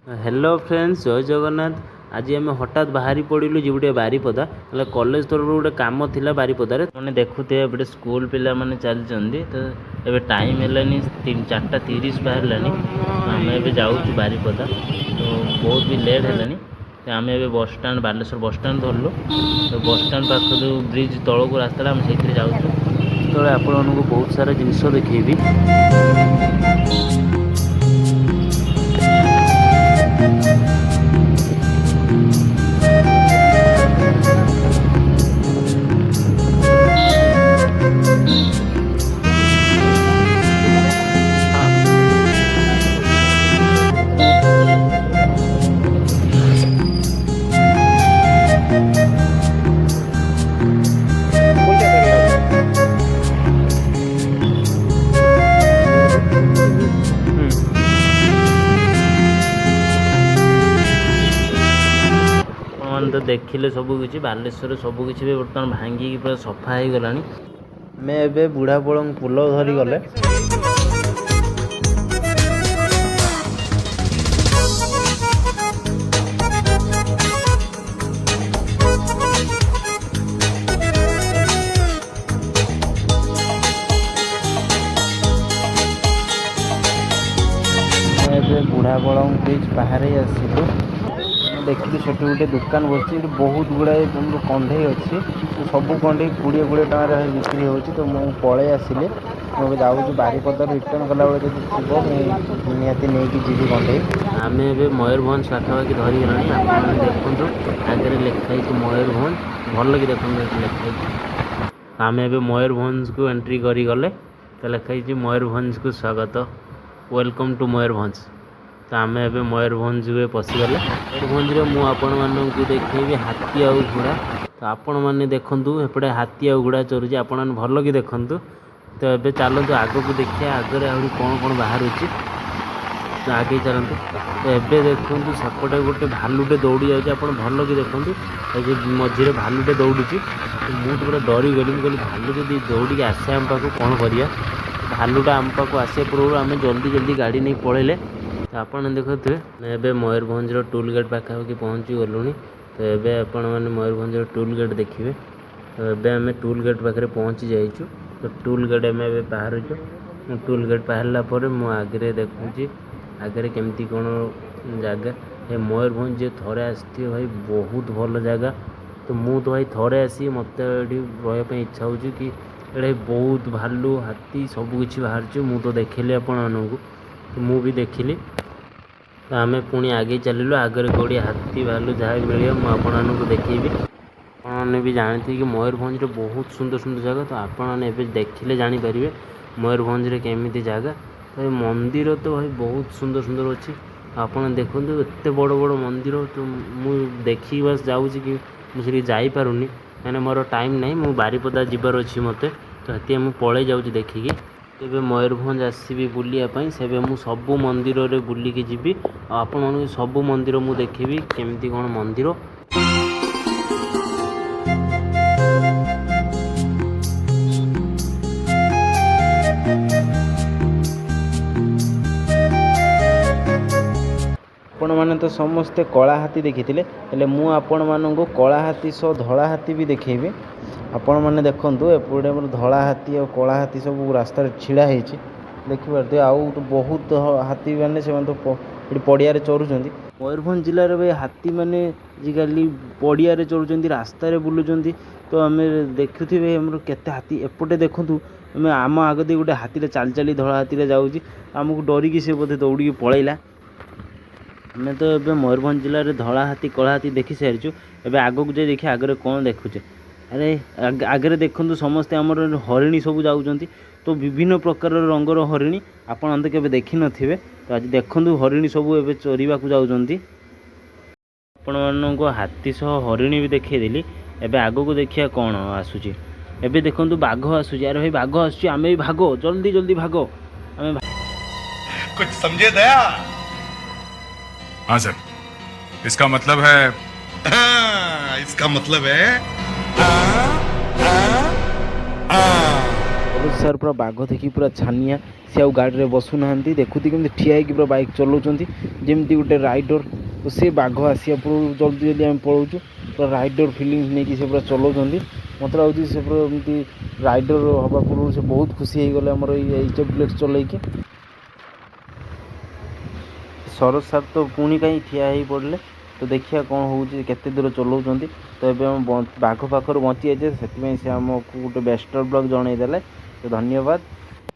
Hello friends जय जगन्नाथ। आज आम हठात बाहरी पड़ू जी गोटे बारिपदा कॉलेज तरफ गोटे कम थी बारिपदार मैंने देखुए एपटे स्कूल पिला माने चलती तो ये टाइम है 4:30 बाहर आम ए जाऊँ बारिपदा तो बहुत भी लेट है आम ए बस स्टाण बालेश्वर बस स्टाण धरलु तो बस स्टाण पाख जो ब्रिज तौक रास्ता आम से जाऊँ तो आपण बहुत सारा जिनस देखी। तो देखिले सबकि बालेश्वर सबकि बर्तमान भांगिकी पूरा सफा हो गला। मैं ए बुढ़ा पड़ पुल धरी गले बुढ़ा बड़ ब्रिज बाहर आसलु देखिए से गोटे दुकान बस बहुत गुड़ाए कंधे अच्छी तो सब कंधे 20-20 टकर बिक्री हो तो मुझे पलि आसली मुझे जाऊँ बारिपदा रिटर्न कला बेले जो थी निहाती नहीं जी कंधे आम ए मयूरभंज पाखापाखि धरीगला। आप देखो आगे लिखाई मयूरभंज भल कि देखो लिखाई आम ए मयूरभंज को एंट्री करी गले तो लिखाई मयूरभंज को स्वागत वेलकम टू मयूरभंज। तो आम ए मयूरभंज पशिगले मयूरभंज मुझे देखी हाथी आउ घोड़ा तो आपण मैंने देखूँ एपटे हाथी आउ घोड़ा चरुची आपण मैंने भल कि देखूँ तो ये चलतु आग को देखिए आगे आहरी कौन कौन बाहर तो आगे चलते तो ये देखूँ सेपटे गोटे भालुटे दौड़ी जाऊँगी आप भल कि देखूँ मझे भालुटे दौड़ी तो मुझे पूरा डरी गली कहली भालू जब दौड़ी आसे आम पाक कौन करा भालुटा आम पाक आसे पूर्व आम जल्दी जल्दी गाड़ी नहीं पलैले तो आप देखुए ए मयूरभंज टोल गेट पाखापाखि पहुँची गलुणी तो ये आपण मैंने मयूरभंज टोल गेट देखिए तो ये आम टोल गेट पाखे पहुँची जाइए तो टोल गेट आम ए बाहर टोल गेट बाहरला मुझे देखुची आगे केमती कौन जगह ये मयूरभंज थे आसती भाई बहुत भल जगह तो मुझे तो भाई थे आसी मत रही इच्छा हो कि ये बहुत भालू हाथी सबकि बाहर मुझे तो देखिली आपण तो मुझे भी देखिली तो आम पुणी आगे चलू आगे कौड़ी हाथी भालू जहाँ भी मिले मुझे देखी आपने भी जानते कि मयूरभंज बहुत सुंदर सुंदर जगह तो आपने देखिले जानीपर मयूरभंज केमी जगह तो मंदिर तो भाई बहुत सुंदर सुंदर अच्छी आप देखो एत बड़ बड़ मंदिर तो मुझे देखी बस जाऊँ कि मुझे जापारूनी मैंने मोर टाइम ना मु बारिपदा जीवार अच्छी मत तो ये मुझे पलि जाऊँ देखिकी तेरे मयूरभंज आसबि बुलायापाई से मुझे सबू मंदिर में बुलिकी जी आपण सबू मंदिर मुझे देखी केमती कौन मंदिर आपण मैंने तो समस्ते कला हाथी देखी हेले मु आपण मानू कला हाथी सह धला हाथी भी देखेबी आपण मैंने देखूँ एपटे धला हाथी और कला हाथी सब रास्तार छिड़ा होती देखिए आउ तो बहुत हाथी मैंने से तो पड़िया चरुँच मयूरभंज जिले में हाथी मैंने आजिकल पड़िया चरुँच रास्तार बुलूँ तो आम देखुवे आम केते हाथी एपटे देखूँ आम आम आगे गोटे हाथी चाली चाली धला हाथी जाऊँगी आमको डरिकी से बोधे दौड़ी पलैला आम तो ये मयूरभंज जिले में धला हाथी कला हाथी देखी सारी एवं आगक जाए देखिए आगे कौन देखुचे अरे आगे देखूँ समस्ते आमर हरिणी सब जाऊँ तो विभिन्न प्रकार रंगर हरिणी आपण अंत के देखी नथिबे तो आज देखूँ हरिणी सब एवं चरवा को जाऊँ आपण मानक हाथी सह हरिणी भी देखीदेली एवं आगक देखिए कौन आसूची एवं देखूँ बाघ आसूची अरे भाई बाघ आसूची आम भी भाग जल्दी जल्दी भाग आम कुछ समझे दया। हाँ सर इसका मतलब है इसका मतलब है ସରୋଜ ସାର୍ ପୁରା ବାଘ ଦେଖି ପୁରା ଛାନିଆ, ସେ ଆଉ ଗାଡ଼ିରେ ବସୁନାହାନ୍ତି, ଦେଖୁଛି କେମିତି ଠିଆ ହେଇକି ପୁରା ବାଇକ୍ ଚଲାଉଛନ୍ତି ଯେମିତି ଗୋଟେ ରାଇଡ଼ର। ତ ସେ ବାଘ ଆସିବା ପୂର୍ବରୁ ଜଲ୍ଦି ଜଲ୍ଦି ଆମେ ପଳାଉଛୁ, ପୁରା ରାଇଡ଼ର ଫିଲିଙ୍ଗସ୍ ନେଇକି ସେ ପୁରା ଚଲାଉଛନ୍ତି। ମୋତେ ଲାଗୁଛି ସେ ପୁରା ଏମିତି ରାଇଡ଼ର ହେବା ପୂର୍ବରୁ ସେ ବହୁତ ଖୁସି ହେଇଗଲେ ଆମର ଏଇ HF ଚଲେଇକି। ସରୋଜ ସାର୍ ତ ପୁଣି କାହିଁ ଠିଆ ହେଇ ପଡ଼ିଲେ, ତ ଦେଖିବା କ'ଣ ହେଉଛି, କେତେ ଦୂର ଚଲାଉଛନ୍ତି। ତ ଏବେ ଆମେ ବାଘ ପାଖରୁ ବଞ୍ଚିଯାଇଛେ, ସେଥିପାଇଁ ସେ ଆମକୁ ଗୋଟେ ବେଷ୍ଟର ବ୍ଲଗ୍ ଜଣାଇଦେଲେ, ତ ଧନ୍ୟବାଦ।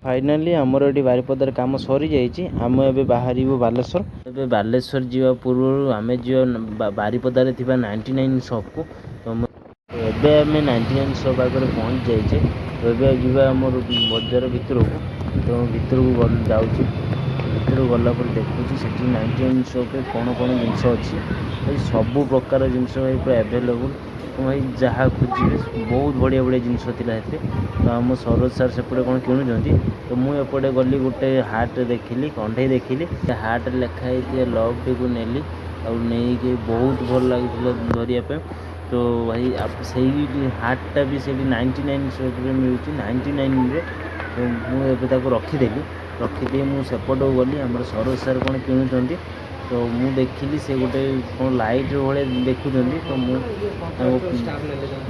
ଫାଇନାଲି ଆମର ଏଠି ବାରିପଦାରେ କାମ ସରିଯାଇଛି, ଆମେ ଏବେ ବାହାରିବୁ ବାଲେଶ୍ୱର। ଏବେ ବାଲେଶ୍ୱର ଯିବା ପୂର୍ବରୁ ଆମେ ଯିବା ବାରିପଦାରେ ଥିବା 99 ସପ୍କୁ। ତ ଏବେ ଆମେ 99 ସପ୍ ଆଗରେ ପହଞ୍ଚି ଯାଇଛେ। ତ ଏବେ ଯିବା ଆମର ବଜାର ଭିତରକୁ, ତ ଭିତରକୁ ଯାଉଛି। ଭିତରକୁ ଗଲା ପରେ ଦେଖୁଛି ସେଠି 99 ସପ୍ରେ କ'ଣ କ'ଣ ଜିନିଷ ଅଛି। ଭାଇ ସବୁ ପ୍ରକାର ଜିନିଷ ଭାଇ ପୁରା ଆଭେଲେବୁଲ୍, ଭାଇ ଯାହା ଖୋଜିବେ ବହୁତ ବଢ଼ିଆ ବଢ଼ିଆ ଜିନିଷ ଥିଲା ସେଥିରେ। ତ ଆମ ସରୋଜ ସାର୍ ସେପଟେ କ'ଣ କିଣୁଛନ୍ତି, ତ ମୁଁ ଏପଟେ ଗଲି ଗୋଟେ ହାର୍ଟରେ ଦେଖିଲି, କଣ୍ଢେଇ ଦେଖିଲି, ସେ ହାର୍ଟରେ ଲେଖା ହେଇଥିବା ଲଭ୍ଟିକୁ ନେଲି, ଆଉ ନେଇକି ବହୁତ ଭଲ ଲାଗୁଥିଲା ଧରିବା ପାଇଁ। ତ ଭାଇ ସେଇ ହାର୍ଟଟା ବି ସେଇଠି 99 ସପ୍ରେ ମିଳୁଛି, 99ରେ। ତ ମୁଁ ଏବେ ତାକୁ ରଖିଦେଇ ମୁଁ ସେପଟକୁ ଗଲି, ଆମର ସରୋଜ ସାର୍ କ'ଣ କିଣୁଛନ୍ତି। ତ ମୁଁ ଦେଖିଲି ସେ ଗୋଟେ କ'ଣ ଲାଇଟ୍ ଭଳିଆ ଦେଖୁଛନ୍ତି, ତ ମୁଁ ତାଙ୍କୁ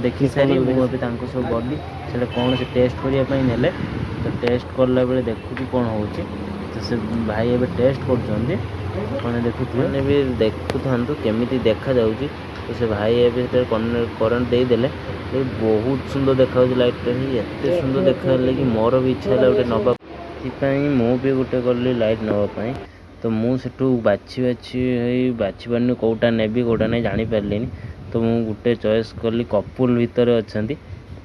ଦେଖିସାରି ମୁଁ ଏବେ ତାଙ୍କ ସହ ଗଲି, ସେଇଟା କ'ଣ ସେ ଟେଷ୍ଟ କରିବା ପାଇଁ ନେଲେ। ତ ଟେଷ୍ଟ କଲା ବେଳେ ଦେଖୁଛି କ'ଣ ହେଉଛି। ତ ସେ ଭାଇ ଏବେ ଟେଷ୍ଟ କରୁଛନ୍ତି, କ'ଣ ଦେଖୁଥିବେ, ବି ଦେଖୁଥାନ୍ତୁ କେମିତି ଦେଖାଯାଉଛି। ତ ସେ ଭାଇ ଏବେ ସେଠାରେ କରେଣ୍ଟ ଦେଇଦେଲେ, ବହୁତ ସୁନ୍ଦର ଦେଖାଯାଉଛି ଲାଇଟ୍ଟା। ହିଁ ଏତେ ସୁନ୍ଦର ଦେଖାହେଲେ କି ମୋର ବି ଇଚ୍ଛା ହେଲା ଗୋଟେ ନେବା, ସେଥିପାଇଁ ମୁଁ ବି ଗୋଟେ ଗଲି ଲାଇଟ୍ ନେବା ପାଇଁ। ତ ମୁଁ ସେଠୁ ବାଛି ପାରିନି କେଉଁଟା ନେବି କେଉଁଟା ନାହିଁ ଜାଣିପାରିଲିନି। ତ ମୁଁ ଗୋଟେ ଚଏସ୍ କଲି, କପୁଲ ଭିତରେ ଅଛନ୍ତି,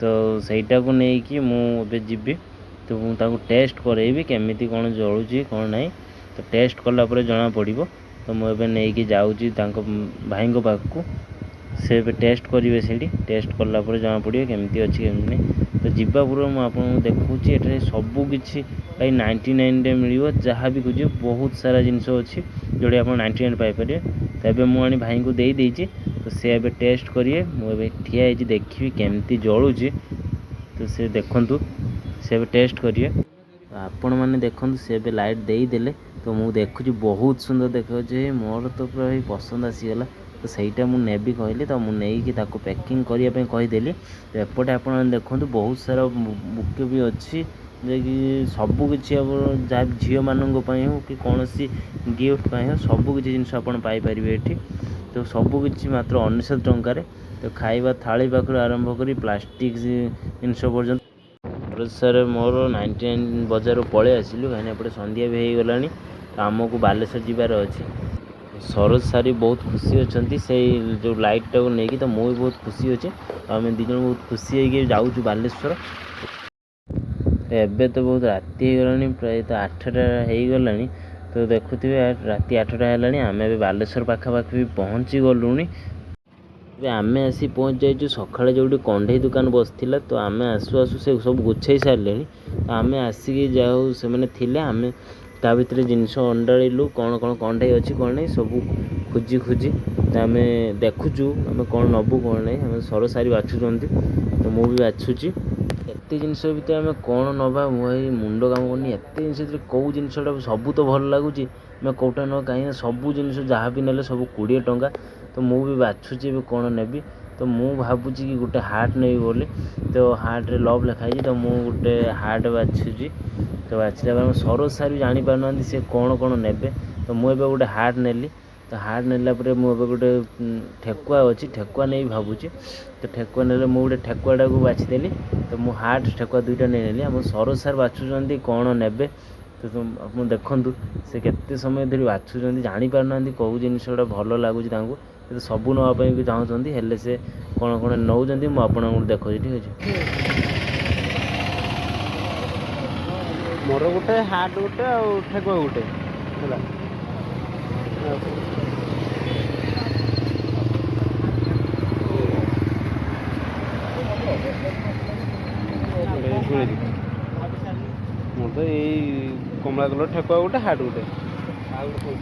ତ ସେଇଟାକୁ ନେଇକି ମୁଁ ଏବେ ଯିବି। ତ ମୁଁ ତାଙ୍କୁ ଟେଷ୍ଟ କରେଇବି କେମିତି କ'ଣ ଜଳୁଛି କ'ଣ ନାହିଁ। ତ ଟେଷ୍ଟ କଲା ପରେ ଜଣାପଡ଼ିବ। ତ ମୁଁ ଏବେ ନେଇକି ଯାଉଛି ତାଙ୍କ ଭାଇଙ୍କ ପାଖକୁ, ସେ ଏବେ ଟେଷ୍ଟ କରିବେ ସେଇଠି। ଟେଷ୍ଟ କଲା ପରେ ଜଣାପଡ଼ିବ କେମିତି ଅଛି କେମିତି ନାହିଁ। ତ ଯିବା ପୂର୍ବରୁ ମୁଁ ଆପଣଙ୍କୁ ଦେଖାଉଛି, ଏଠାରେ ସବୁକିଛି ଭାଇ 99ରେ ମିଳିବ, ଯାହା ବି ଖୋଜିବେ ବହୁତ ସାରା ଜିନିଷ ଅଛି ଯେଉଁଠି ଆପଣ 99 ପାଇପାରିବେ। ତ ଏବେ ମୁଁ ଆଣି ଭାଇଙ୍କୁ ଦେଇଛି, ତ ସେ ଏବେ ଟେଷ୍ଟ କରିବେ। ମୁଁ ଏବେ ଠିଆ ହେଇଛି ଦେଖିବି କେମିତି ଜଳୁଛି। ତ ସେ ଦେଖନ୍ତୁ, ସେ ଏବେ ଟେଷ୍ଟ କରିବେ। ଆପଣମାନେ ଦେଖନ୍ତୁ, ସେ ଏବେ ଲାଇଟ୍ ଦେଇଦେଲେ। ତ ମୁଁ ଦେଖୁଛି ବହୁତ ସୁନ୍ଦର ଦେଖାଯାଉଛି, ମୋର ତ ପୁରା ଭାଇ ପସନ୍ଦ ଆସିଗଲା। ତ ସେଇଟା ମୁଁ ନେବି କହିଲି, ତ ମୁଁ ନେଇକି ତାକୁ ପ୍ୟାକିଂ କରିବା ପାଇଁ କହିଦେଲି। ତ ଏପଟେ ଆପଣମାନେ ଦେଖନ୍ତୁ ବହୁତ ସାରା ବୁକେ ବି ଅଛି, ଯିଏକି ସବୁକିଛି ଆପଣ ଯାହା ଝିଅମାନଙ୍କ ପାଇଁ ହେଉ କି କୌଣସି ଗିଫ୍ଟ ପାଇଁ ହେଉ, ସବୁକିଛି ଜିନିଷ ଆପଣ ପାଇପାରିବେ ଏଠି। ତ ସବୁକିଛି ମାତ୍ର 99 ଟଙ୍କାରେ। ତ ଖାଇବା ଥାଳି ପାଖରୁ ଆରମ୍ଭ କରି ପ୍ଲାଷ୍ଟିକ୍ ଜିନିଷ ପର୍ଯ୍ୟନ୍ତ। ସରୋଜ ସାର୍ ମୋର 99 ବଜାରରୁ ପଳେଇ ଆସିଲୁ, କାହିଁକିନା ଏପଟେ ସନ୍ଧ୍ୟା ବି ହେଇଗଲାଣି। ତ ଆମକୁ ବାଲେଶ୍ୱର ଯିବାର ଅଛି। ସରୋଜ ସାର୍ ବି ବହୁତ ଖୁସି ଅଛନ୍ତି ସେଇ ଯେଉଁ ଲାଇଟ୍ଟାକୁ ନେଇକି, ତ ମୁଁ ବି ବହୁତ ଖୁସି ଅଛି। ଆମେ ଦୁଇ ଜଣ ବହୁତ ଖୁସି ହେଇକି ଯାଉଛୁ ବାଲେଶ୍ୱର। ଏବେ ତ ବହୁତ ରାତି ହେଇଗଲାଣି, ପ୍ରାୟତଃ 8ଟା ହେଇଗଲାଣି। ତ ଦେଖୁଥିବେ ରାତି 8ଟା ହେଲାଣି, ଆମେ ଏବେ ବାଲେଶ୍ୱର ପାଖାପାଖି ବି ପହଞ୍ଚି ଗଲୁଣି। ଏବେ ଆମେ ଆସି ପହଞ୍ଚି ଯାଇଛୁ ସକାଳେ ଯେଉଁଠି କଣ୍ଢେଇ ଦୋକାନ ବସିଥିଲା। ତ ଆମେ ଆସୁ ସେ ସବୁ ଗୁଛେଇ ସାରିଲେଣି। ତ ଆମେ ଆସିକି ଯାଉ, ସେମାନେ ଥିଲେ, ଆମେ ତା ଭିତରେ ଜିନିଷ ଅଣ୍ଡାଳିଲୁ, କ'ଣ କ'ଣ କଣ୍ଢେଇ ଅଛି କ'ଣ ନାହିଁ ସବୁ ଖୋଜି। ତ ଆମେ ଦେଖୁଛୁ ଆମେ କ'ଣ ନେବୁ କ'ଣ ନାହିଁ। ଆମେ ସରୋଜ ସାର୍ ବାଛୁଛନ୍ତି, ତ ମୁଁ ବି ବାଛୁଛି। ଏତେ ଜିନିଷ ଭିତରେ ଆମେ କ'ଣ ନେବା, ମୁଁ ଏଇ ମୁଣ୍ଡ କାମ କରୁନି। ଏତେ ଜିନିଷ ଭିତରେ କେଉଁ ଜିନିଷଟା ସବୁ ତ ଭଲ ଲାଗୁଛି, ଆମେ କେଉଁଟା ନେବା, କାହିଁକିନା ସବୁ ଜିନିଷ ଯାହା ବି ନେଲେ ସବୁ 20 ଟଙ୍କା। ତ ମୁଁ ବି ବାଛୁଛି ଏବେ କ'ଣ ନେବି। ତ ମୁଁ ଭାବୁଛି କି ଗୋଟେ ହାର୍ଟ ନେବି ବୋଲି। ତ ହାର୍ଟରେ ଲଭ୍ ଲେଖା ହେଇଛି, ତ ମୁଁ ଗୋଟେ ହାର୍ଟ ବାଛୁଛି। ତ ବାଛିଲା ପରେ ଆମ ସରୋଜ ସାର୍ ବି ଜାଣିପାରୁନାହାନ୍ତି ସେ କ'ଣ ନେବେ। ତ ମୁଁ ଏବେ ଗୋଟେ ହାର୍ଟ ନେଲି। ତ ହାର୍ଟ ନେଲା ପରେ ମୁଁ ଏବେ ଗୋଟେ ଠେକୁଆ ଅଛି, ଠେକୁଆ ନେଇ ଭାବୁଛି। ତ ଠେକୁଆ ନେଲେ ମୁଁ ଗୋଟେ ଠେକୁଆଟାକୁ ବାଛିଦେଲି। ତ ମୁଁ ହାର୍ଟ ଠେକୁଆ ଦୁଇଟା ନେଇନେଲି। ଆମ ସରୋଜ ସାର୍ ବାଛୁଛନ୍ତି କ'ଣ ନେବେ। ତ ଆପଣ ଦେଖନ୍ତୁ ସେ କେତେ ସମୟ ଧରି ବାଛୁଛନ୍ତି, ଜାଣିପାରୁନାହାନ୍ତି କେଉଁ ଜିନିଷଟା ଭଲ ଲାଗୁଛି ତାଙ୍କୁ। କିନ୍ତୁ ସବୁ ନେବା ପାଇଁ ବି ଚାହୁଁଛନ୍ତି, ହେଲେ ସେ କ'ଣ ନେଉଛନ୍ତି ମୁଁ ଆପଣଙ୍କୁ ଦେଖାଉଛି, ଠିକ୍ ଅଛି। ମୋର ଗୋଟେ ହାର୍ଟ ଗୋଟେ ଆଉ ଠେକୁଆ ଗୋଟେ ହେଲା। ମୋର ତ ଏଇ କମଳା କଲର ଠେକୁଆ ଗୋଟେ, ହାର୍ଟ ଗୋଟେ। ଆଉ ଗୋଟେ